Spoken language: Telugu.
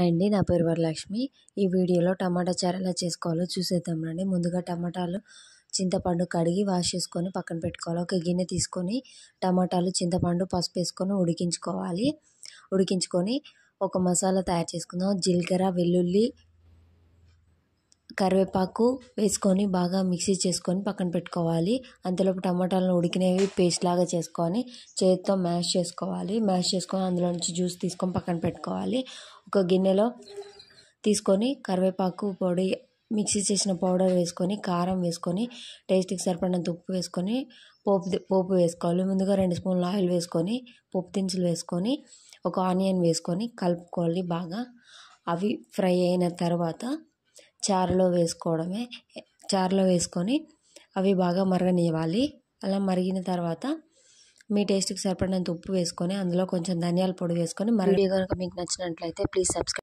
అండి నా పేరు వరలక్ష్మి. ఈ వీడియోలో టమాటా చారు ఎలా చేసుకోవాలో చూసేద్దాం రండి. ముందుగా టమాటాలు చింతపండు కడిగి వాష్ చేసుకొని పక్కన పెట్టుకోవాలి. ఒక గిన్నె తీసుకొని టమాటాలు చింతపండు పసుపు వేసుకొని ఉడికించుకొని ఒక మసాలా తయారు చేసుకుందాం. జీలకర్ర వెల్లుల్లి కరివేపాకు వేసుకొని బాగా మిక్సీ చేసుకొని పక్కన పెట్టుకోవాలి. అంతలోపు టమాటాలను ఉడికినవి పేస్ట్ లాగా చేసుకొని చేతితో మ్యాష్ చేసుకొని అందులో నుంచి జ్యూస్ తీసుకొని పక్కన పెట్టుకోవాలి. ఒక గిన్నెలో తీసుకొని కరివేపాకు పొడి మిక్సీ చేసిన పౌడర్ వేసుకొని కారం వేసుకొని టేస్ట్కి సరిపడినంత ఉప్పు వేసుకొని పోపు వేసుకోవాలి. ముందుగా 2 స్పూన్ల ఆయిల్ వేసుకొని పోపు దినుసులు వేసుకొని ఒక ఆనియన్ వేసుకొని కలుపుకోవాలి. బాగా అవి ఫ్రై అయిన తర్వాత చారులో వేసుకొని అవి బాగా మరగనివ్వాలి. అలా మరిగిన తర్వాత మీ టేస్ట్కి సరిపడినంత ఉప్పు వేసుకొని అందులో కొంచెం ధనియాల పొడి వేసుకొని వీడియో కనుక మీకు నచ్చినట్లయితే ప్లీజ్ సబ్స్క్రైబ్.